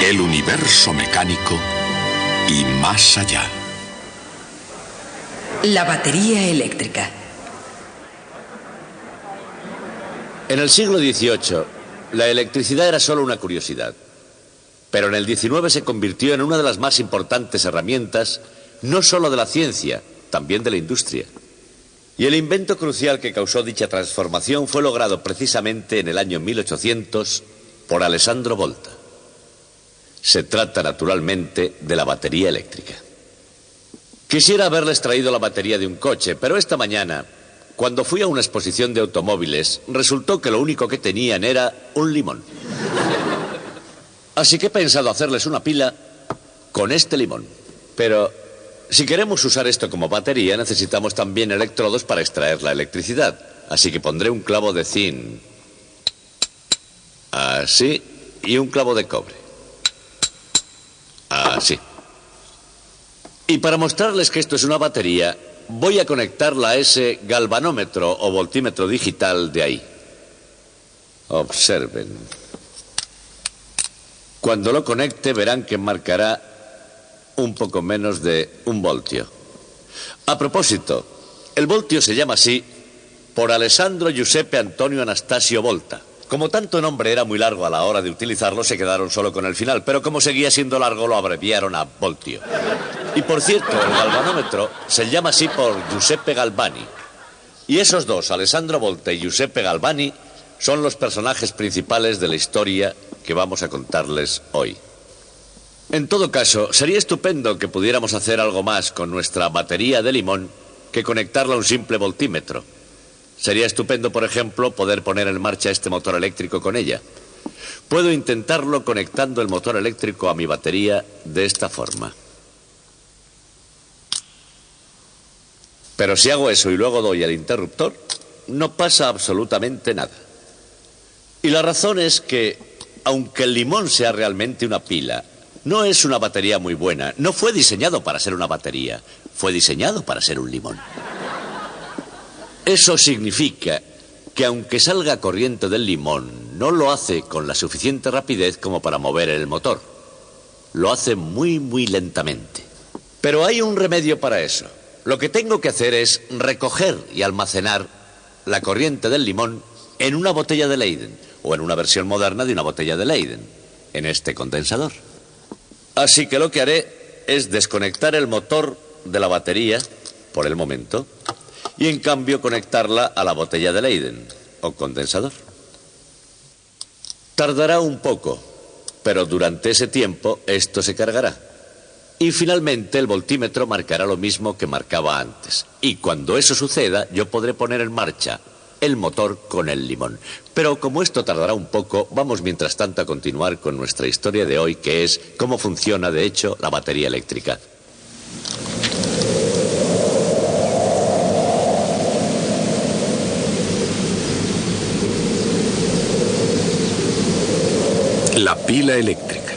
el universo mecánico y más allá. La batería eléctrica. En el siglo XVIII, la electricidad era solo una curiosidad. Pero en el XIX se convirtió en una de las más importantes herramientas, no solo de la ciencia, también de la industria. Y el invento crucial que causó dicha transformación fue logrado precisamente en el año 1800 por Alessandro Volta. Se trata, naturalmente, de la batería eléctrica. Quisiera haberles traído la batería de un coche, pero esta mañana, cuando fui a una exposición de automóviles, resultó que lo único que tenían era un limón. Así que he pensado hacerles una pila con este limón. Pero si queremos usar esto como batería, necesitamos también electrodos para extraer la electricidad. Así que pondré un clavo de zinc, así, y un clavo de cobre, así. Y para mostrarles que esto es una batería, voy a conectarla a ese galvanómetro o voltímetro digital de ahí. Observen. Cuando lo conecte verán que marcará un poco menos de 1 voltio. A propósito, el voltio se llama así por Alessandro Giuseppe Antonio Anastasio Volta. Como tanto nombre era muy largo a la hora de utilizarlo, se quedaron solo con el final, pero como seguía siendo largo lo abreviaron a voltio. Y por cierto, el galvanómetro se llama así por Giuseppe Galvani. Y esos dos, Alessandro Volta y Giuseppe Galvani, son los personajes principales de la historia que vamos a contarles hoy. En todo caso, sería estupendo que pudiéramos hacer algo más con nuestra batería de limón que conectarla a un simple voltímetro. Sería estupendo, por ejemplo, poder poner en marcha este motor eléctrico con ella. Puedo intentarlo conectando el motor eléctrico a mi batería de esta forma. Pero si hago eso y luego doy al interruptor, no pasa absolutamente nada. Y la razón es que, aunque el limón sea realmente una pila, no es una batería muy buena. No fue diseñado para ser una batería, fue diseñado para ser un limón. Eso significa que aunque salga corriente del limón, no lo hace con la suficiente rapidez como para mover el motor. Lo hace muy, muy lentamente. Pero hay un remedio para eso. Lo que tengo que hacer es recoger y almacenar la corriente del limón en una botella de Leyden, o en una versión moderna de una botella de Leyden, en este condensador. Así que lo que haré es desconectar el motor de la batería, por el momento, y en cambio conectarla a la botella de Leyden, o condensador. Tardará un poco, pero durante ese tiempo esto se cargará. Y finalmente el voltímetro marcará lo mismo que marcaba antes. Y cuando eso suceda, yo podré poner en marcha el motor con el limón. Pero como esto tardará un poco, vamos mientras tanto a continuar con nuestra historia de hoy, que es cómo funciona, de hecho, la batería eléctrica. La pila eléctrica.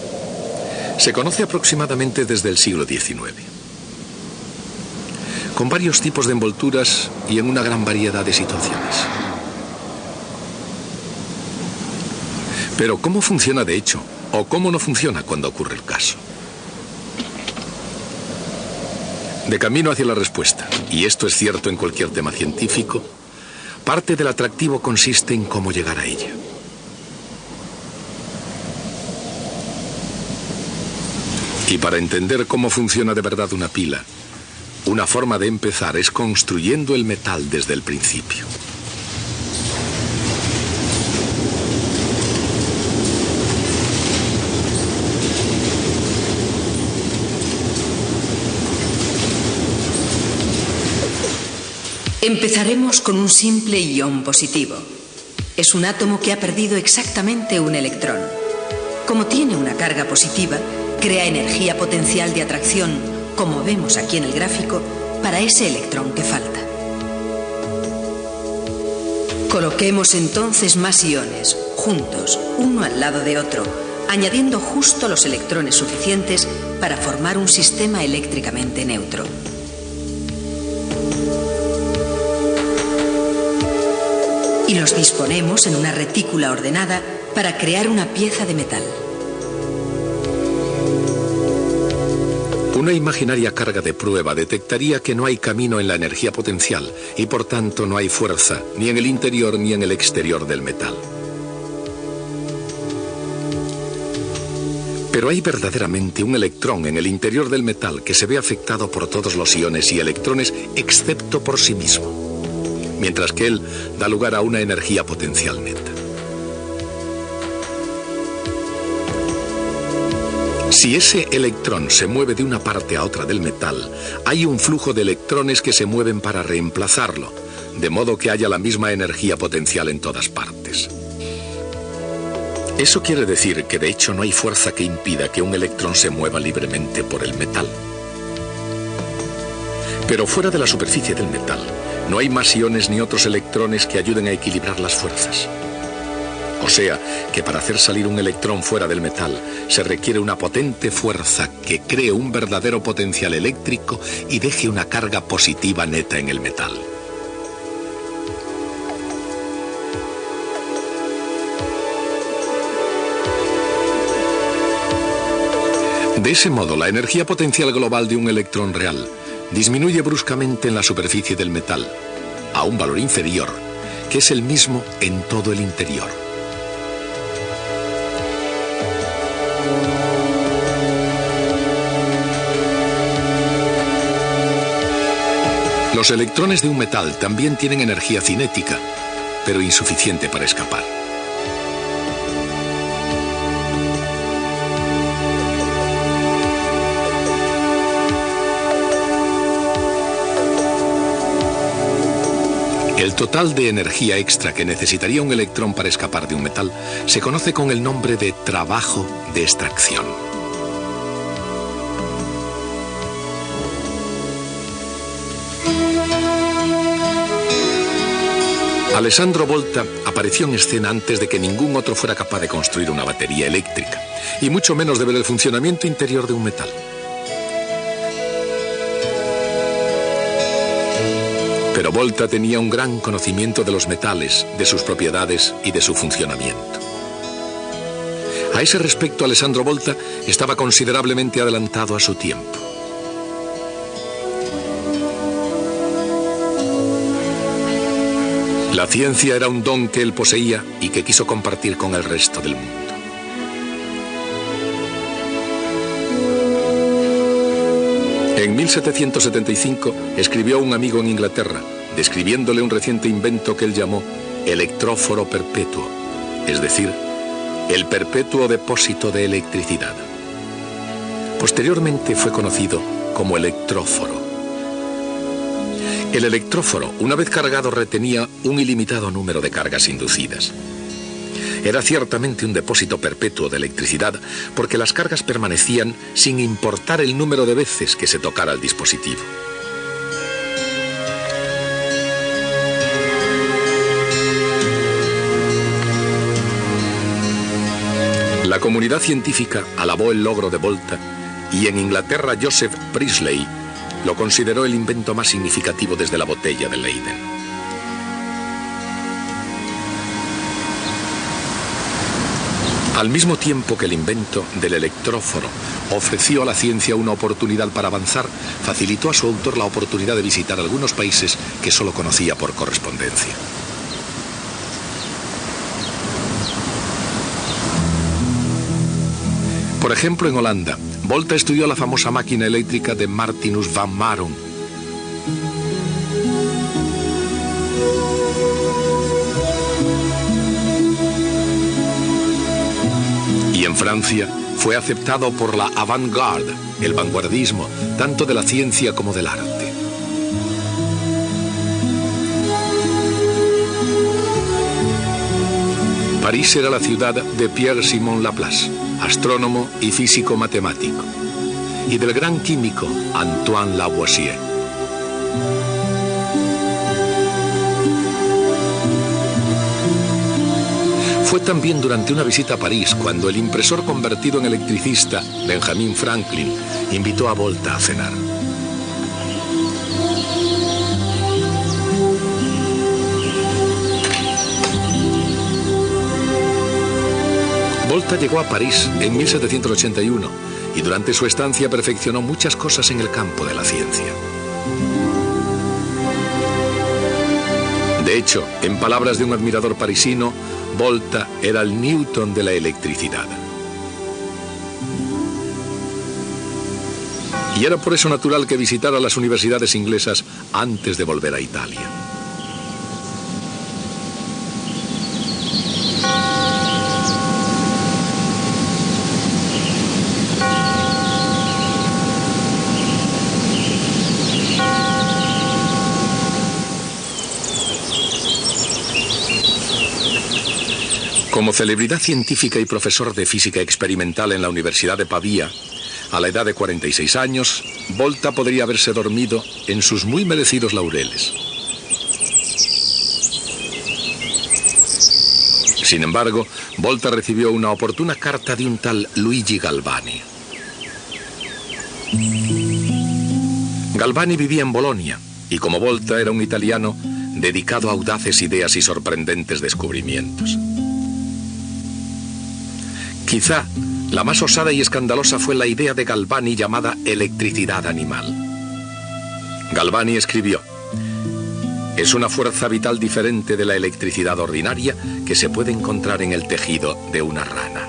Se conoce aproximadamente desde el siglo XIX. Con varios tipos de envolturas y en una gran variedad de situaciones. Pero ¿cómo funciona de hecho? ¿O cómo no funciona cuando ocurre el caso? De camino hacia la respuesta, y esto es cierto en cualquier tema científico, parte del atractivo consiste en cómo llegar a ella. Y para entender cómo funciona de verdad una pila, una forma de empezar es construyendo el metal desde el principio. Empezaremos con un simple ion positivo. Es un átomo que ha perdido exactamente un electrón. Como tiene una carga positiva, crea energía potencial de atracción, como vemos aquí en el gráfico, para ese electrón que falta. Coloquemos entonces más iones, juntos, uno al lado de otro, añadiendo justo los electrones suficientes para formar un sistema eléctricamente neutro. Y los disponemos en una retícula ordenada para crear una pieza de metal. Una imaginaria carga de prueba detectaría que no hay camino en la energía potencial y por tanto no hay fuerza ni en el interior ni en el exterior del metal. Pero hay verdaderamente un electrón en el interior del metal que se ve afectado por todos los iones y electrones excepto por sí mismo, mientras que él da lugar a una energía potencial neta. Si ese electrón se mueve de una parte a otra del metal, hay un flujo de electrones que se mueven para reemplazarlo, de modo que haya la misma energía potencial en todas partes. Eso quiere decir que de hecho no hay fuerza que impida que un electrón se mueva libremente por el metal. Pero fuera de la superficie del metal, no hay más iones ni otros electrones que ayuden a equilibrar las fuerzas. O sea, que para hacer salir un electrón fuera del metal se requiere una potente fuerza que cree un verdadero potencial eléctrico y deje una carga positiva neta en el metal. De ese modo, la energía potencial global de un electrón real disminuye bruscamente en la superficie del metal, a un valor inferior, que es el mismo en todo el interior. Los electrones de un metal también tienen energía cinética, pero insuficiente para escapar. El total de energía extra que necesitaría un electrón para escapar de un metal se conoce con el nombre de trabajo de extracción. Alessandro Volta apareció en escena antes de que ningún otro fuera capaz de construir una batería eléctrica, y mucho menos de ver el funcionamiento interior de un metal. Pero Volta tenía un gran conocimiento de los metales, de sus propiedades y de su funcionamiento. A ese respecto, Alessandro Volta estaba considerablemente adelantado a su tiempo. La ciencia era un don que él poseía y que quiso compartir con el resto del mundo. En 1775 escribió a un amigo en Inglaterra, describiéndole un reciente invento que él llamó electróforo perpetuo, es decir, el perpetuo depósito de electricidad. Posteriormente fue conocido como electróforo. El electróforo, una vez cargado, retenía un ilimitado número de cargas inducidas. Era ciertamente un depósito perpetuo de electricidad porque las cargas permanecían sin importar el número de veces que se tocara el dispositivo. La comunidad científica alabó el logro de Volta y en Inglaterra Joseph Priestley lo consideró el invento más significativo desde la botella de Leyden. Al mismo tiempo que el invento del electróforo ofreció a la ciencia una oportunidad para avanzar, facilitó a su autor la oportunidad de visitar algunos países que solo conocía por correspondencia. Por ejemplo, en Holanda, Volta estudió la famosa máquina eléctrica de Martinus van Marum. Y en Francia fue aceptado por la avant-garde, el vanguardismo, tanto de la ciencia como del arte. París era la ciudad de Pierre-Simon Laplace, astrónomo y físico matemático, y del gran químico Antoine Lavoisier. Fue también durante una visita a París cuando el impresor convertido en electricista, Benjamin Franklin, invitó a Volta a cenar. Volta llegó a París en 1781 y durante su estancia perfeccionó muchas cosas en el campo de la ciencia. De hecho, en palabras de un admirador parisino, Volta era el Newton de la electricidad. Y era por eso natural que visitara las universidades inglesas antes de volver a Italia. Como celebridad científica y profesor de física experimental en la Universidad de Pavía, a la edad de 46 años, Volta podría haberse dormido en sus muy merecidos laureles. Sin embargo, Volta recibió una oportuna carta de un tal Luigi Galvani. Galvani vivía en Bolonia y, como Volta, era un italiano dedicado a audaces ideas y sorprendentes descubrimientos. Quizá la más osada y escandalosa fue la idea de Galvani llamada electricidad animal. Galvani escribió: es una fuerza vital diferente de la electricidad ordinaria que se puede encontrar en el tejido de una rana.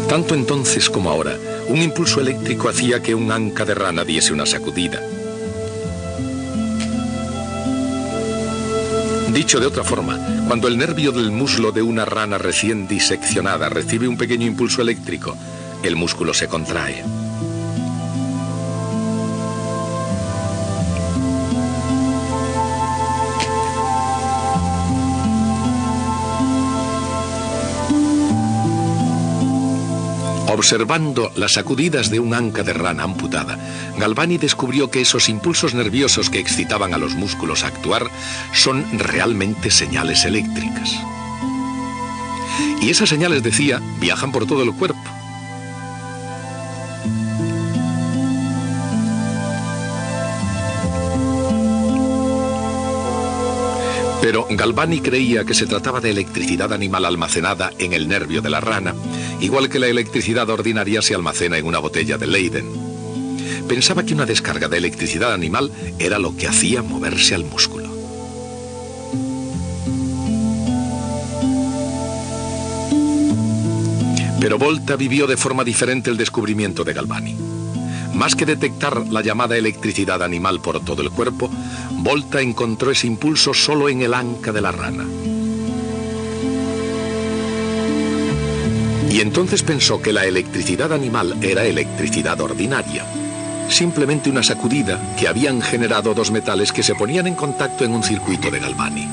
Tanto entonces como ahora, un impulso eléctrico hacía que un anca de rana diese una sacudida. Dicho de otra forma, cuando el nervio del muslo de una rana recién diseccionada recibe un pequeño impulso eléctrico, el músculo se contrae. Observando las sacudidas de un anca de rana amputada, Galvani descubrió que esos impulsos nerviosos que excitaban a los músculos a actuar son realmente señales eléctricas. Y esas señales, decía, viajan por todo el cuerpo. Pero Galvani creía que se trataba de electricidad animal almacenada en el nervio de la rana, igual que la electricidad ordinaria se almacena en una botella de Leyden. Pensaba que una descarga de electricidad animal era lo que hacía moverse al músculo. Pero Volta vivió de forma diferente el descubrimiento de Galvani. Más que detectar la llamada electricidad animal por todo el cuerpo, Volta encontró ese impulso solo en el anca de la rana. Y entonces pensó que la electricidad animal era electricidad ordinaria, simplemente una sacudida que habían generado dos metales que se ponían en contacto en un circuito de Galvani.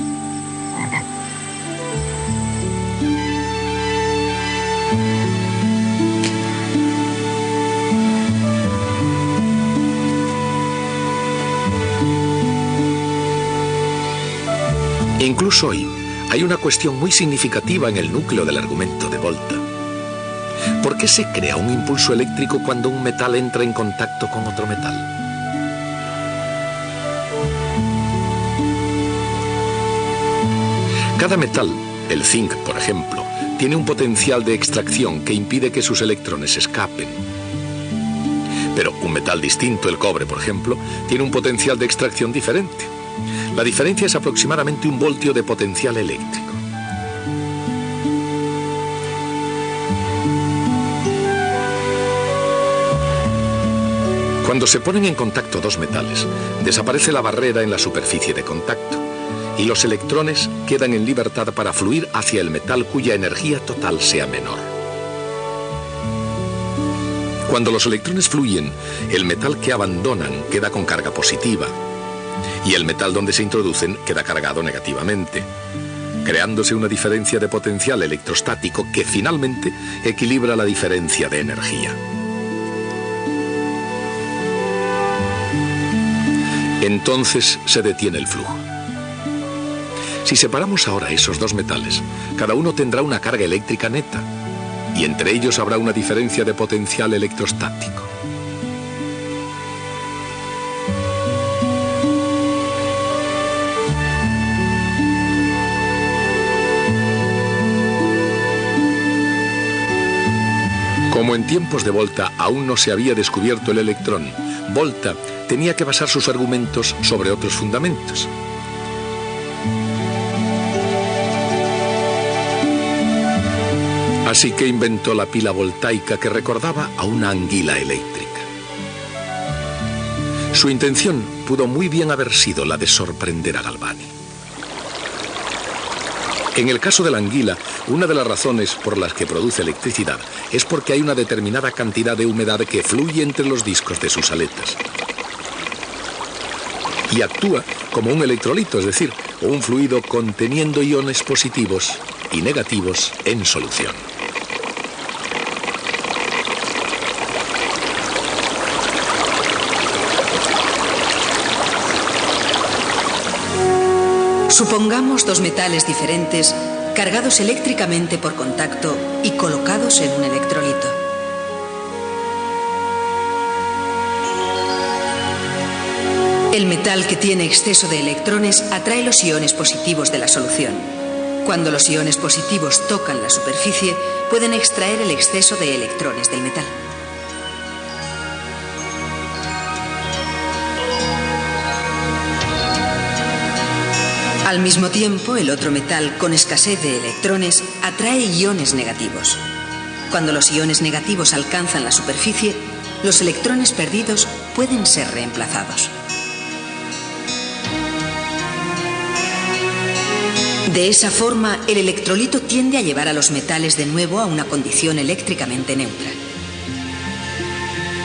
Incluso hoy hay una cuestión muy significativa en el núcleo del argumento de Volta. ¿Por qué se crea un impulso eléctrico cuando un metal entra en contacto con otro metal? Cada metal, el zinc por ejemplo, tiene un potencial de extracción que impide que sus electrones escapen. Pero un metal distinto, el cobre por ejemplo, tiene un potencial de extracción diferente. La diferencia es aproximadamente 1 voltio de potencial eléctrico. Cuando se ponen en contacto dos metales, desaparece la barrera en la superficie de contacto y los electrones quedan en libertad para fluir hacia el metal cuya energía total sea menor. Cuando los electrones fluyen, el metal que abandonan queda con carga positiva y el metal donde se introducen queda cargado negativamente, creándose una diferencia de potencial electrostático que finalmente equilibra la diferencia de energía. Entonces se detiene el flujo. Si separamos ahora esos dos metales, cada uno tendrá una carga eléctrica neta y entre ellos habrá una diferencia de potencial electrostático. Como en tiempos de Volta aún no se había descubierto el electrón, Volta tenía que basar sus argumentos sobre otros fundamentos. Así que inventó la pila voltaica que recordaba a una anguila eléctrica. Su intención pudo muy bien haber sido la de sorprender a Galvani. En el caso de la anguila, una de las razones por las que produce electricidad es porque hay una determinada cantidad de humedad que fluye entre los discos de sus aletas. Y actúa como un electrolito, es decir, un fluido conteniendo iones positivos y negativos en solución. Supongamos dos metales diferentes cargados eléctricamente por contacto y colocados en un electrolito. El metal que tiene exceso de electrones atrae los iones positivos de la solución. Cuando los iones positivos tocan la superficie, pueden extraer el exceso de electrones del metal. Al mismo tiempo, el otro metal con escasez de electrones atrae iones negativos. Cuando los iones negativos alcanzan la superficie, los electrones perdidos pueden ser reemplazados. De esa forma, el electrolito tiende a llevar a los metales de nuevo a una condición eléctricamente neutra.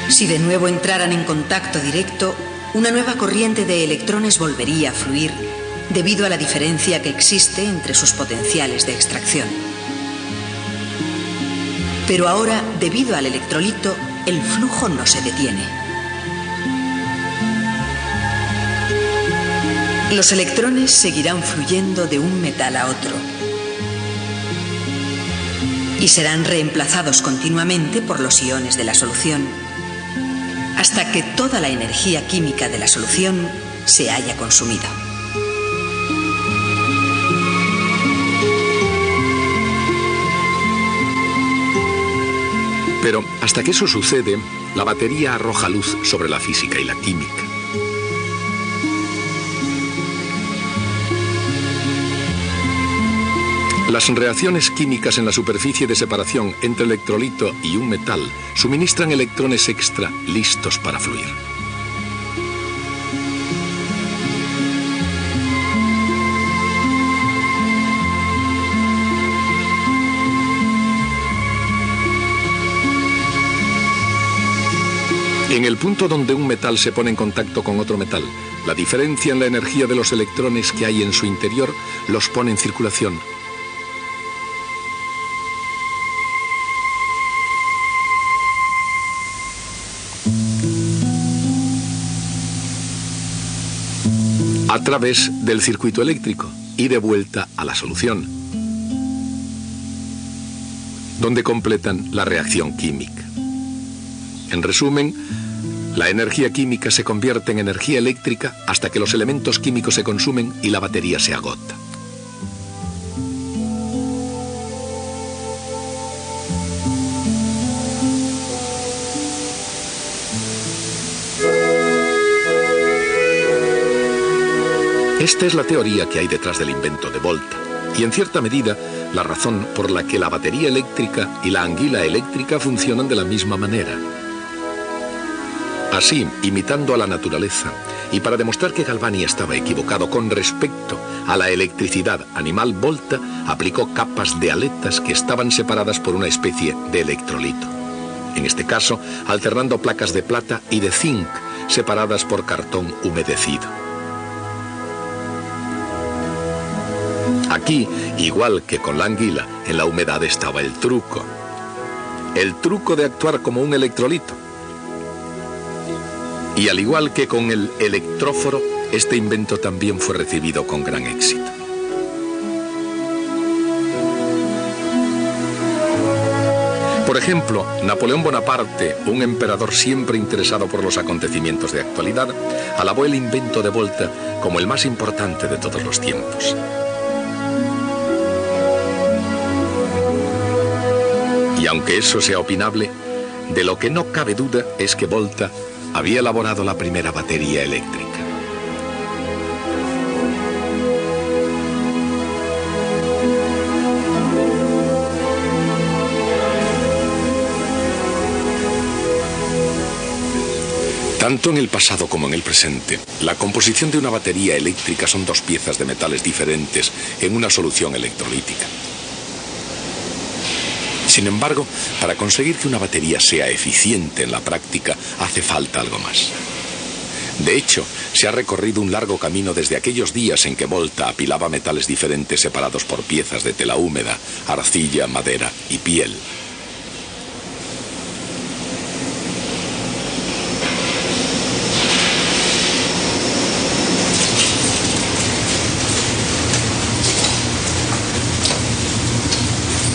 Si de nuevo entraran en contacto directo, una nueva corriente de electrones volvería a fluir debido a la diferencia que existe entre sus potenciales de extracción. Pero ahora, debido al electrolito, el flujo no se detiene. Los electrones seguirán fluyendo de un metal a otro y serán reemplazados continuamente por los iones de la solución hasta que toda la energía química de la solución se haya consumido. Pero hasta que eso sucede, la batería arroja luz sobre la física y la química. Las reacciones químicas en la superficie de separación entre electrolito y un metal suministran electrones extra listos para fluir. En el punto donde un metal se pone en contacto con otro metal, la diferencia en la energía de los electrones que hay en su interior los pone en circulación. A través del circuito eléctrico y de vuelta a la solución, donde completan la reacción química. En resumen, la energía química se convierte en energía eléctrica hasta que los elementos químicos se consumen y la batería se agota. Esta es la teoría que hay detrás del invento de Volta, y en cierta medida la razón por la que la batería eléctrica y la anguila eléctrica funcionan de la misma manera. Así, imitando a la naturaleza, y para demostrar que Galvani estaba equivocado con respecto a la electricidad animal, Volta aplicó capas de aletas que estaban separadas por una especie de electrolito. En este caso, alternando placas de plata y de zinc separadas por cartón humedecido. Aquí, igual que con la anguila, en la humedad estaba el truco. El truco de actuar como un electrolito. Y al igual que con el electróforo, este invento también fue recibido con gran éxito. Por ejemplo, Napoleón Bonaparte, un emperador siempre interesado por los acontecimientos de actualidad, alabó el invento de Volta como el más importante de todos los tiempos. Y aunque eso sea opinable, De lo que no cabe duda es que Volta había elaborado la primera batería eléctrica. Tanto en el pasado como en el presente, la composición de una batería eléctrica son dos piezas de metales diferentes en una solución electrolítica. Sin embargo, para conseguir que una batería sea eficiente en la práctica, hace falta algo más. De hecho, se ha recorrido un largo camino desde aquellos días en que Volta apilaba metales diferentes separados por piezas de tela húmeda, arcilla, madera y piel.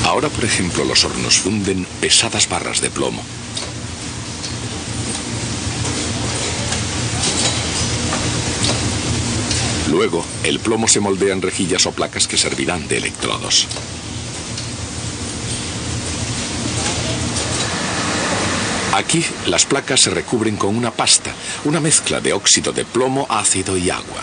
Ahora, por ejemplo, los hornos funden pesadas barras de plomo. Luego, el plomo se moldea en rejillas o placas que servirán de electrodos. Aquí, las placas se recubren con una pasta, una mezcla de óxido de plomo, ácido y agua.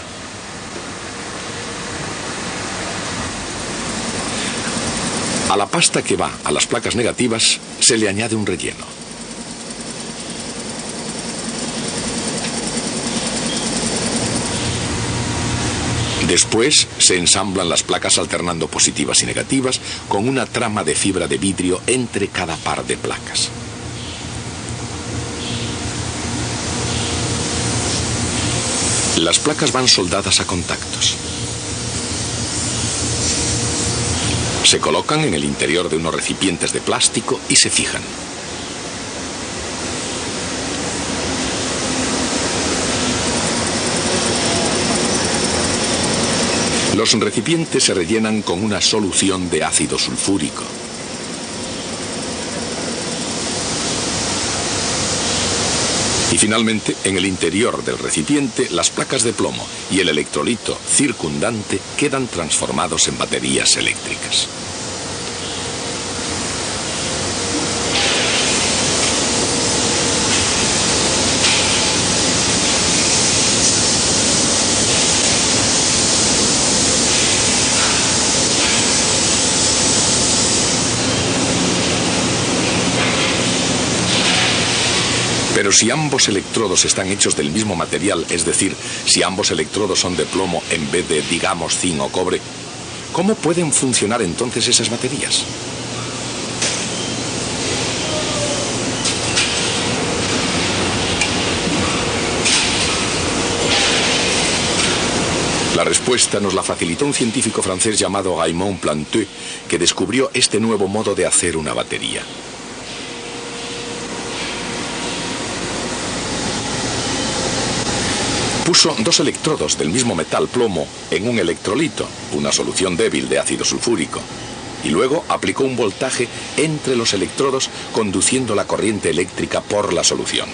A la pasta que va a las placas negativas se le añade un relleno. Después se ensamblan las placas alternando positivas y negativas con una trama de fibra de vidrio entre cada par de placas. Las placas van soldadas a contactos. Se colocan en el interior de unos recipientes de plástico y se fijan. Los recipientes se rellenan con una solución de ácido sulfúrico. Y finalmente, en el interior del recipiente, las placas de plomo y el electrolito circundante quedan transformados en baterías eléctricas. Pero si ambos electrodos están hechos del mismo material, es decir, si ambos electrodos son de plomo en vez de, digamos, zinc o cobre, ¿cómo pueden funcionar entonces esas baterías? La respuesta nos la facilitó un científico francés llamado Raymond Planté, que descubrió este nuevo modo de hacer una batería. Puso dos electrodos del mismo metal plomo en un electrolito, una solución débil de ácido sulfúrico, y luego aplicó un voltaje entre los electrodos conduciendo la corriente eléctrica por la solución.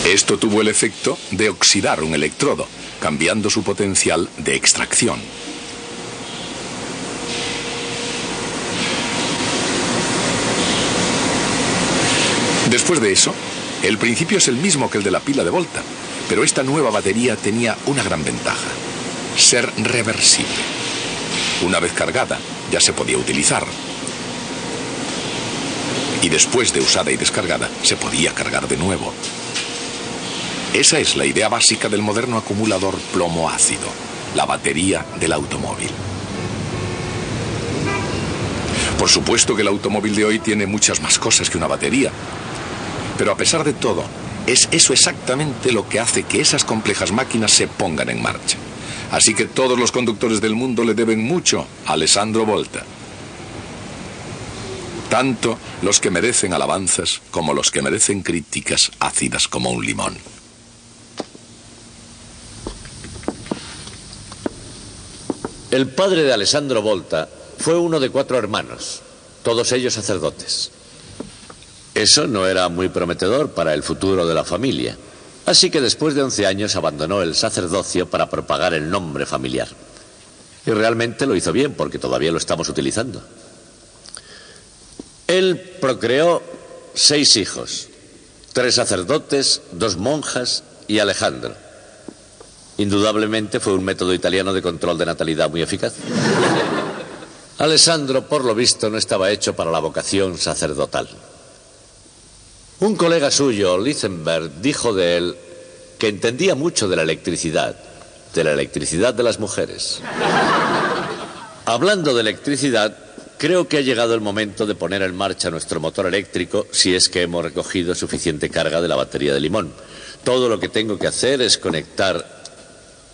Esto tuvo el efecto de oxidar un electrodo, cambiando su potencial de extracción. Después de eso, el principio es el mismo que el de la pila de Volta, pero esta nueva batería tenía una gran ventaja: ser reversible. Una vez cargada, ya se podía utilizar. Y después de usada y descargada, se podía cargar de nuevo. Esa es la idea básica del moderno acumulador plomo-ácido, la batería del automóvil. Por supuesto que el automóvil de hoy tiene muchas más cosas que una batería. Pero a pesar de todo, es eso exactamente lo que hace que esas complejas máquinas se pongan en marcha. Así que todos los conductores del mundo le deben mucho a Alessandro Volta. Tanto los que merecen alabanzas como los que merecen críticas ácidas como un limón. El padre de Alessandro Volta fue uno de 4 hermanos, todos ellos sacerdotes. Eso no era muy prometedor para el futuro de la familia, así que después de 11 años abandonó el sacerdocio para propagar el nombre familiar. Y realmente lo hizo bien, porque todavía lo estamos utilizando. Él procreó 6 hijos, 3 sacerdotes, 2 monjas y Alejandro. Indudablemente fue un método italiano de control de natalidad muy eficaz. Alessandro, por lo visto, no estaba hecho para la vocación sacerdotal. Un colega suyo, Lichtenberg, dijo de él que entendía mucho de la electricidad de las mujeres. Hablando de electricidad, creo que ha llegado el momento de poner en marcha nuestro motor eléctrico si es que hemos recogido suficiente carga de la batería de limón. Todo lo que tengo que hacer es conectar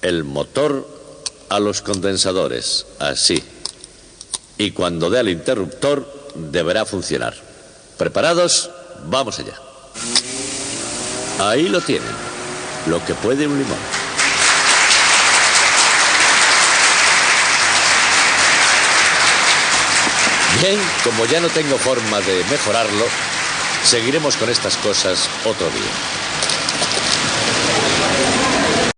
el motor a los condensadores, así. Y cuando dé al interruptor, deberá funcionar. ¿Preparados? Vamos allá. Ahí lo tienen, lo que puede un limón. Bien, como ya no tengo forma de mejorarlo, seguiremos con estas cosas otro día.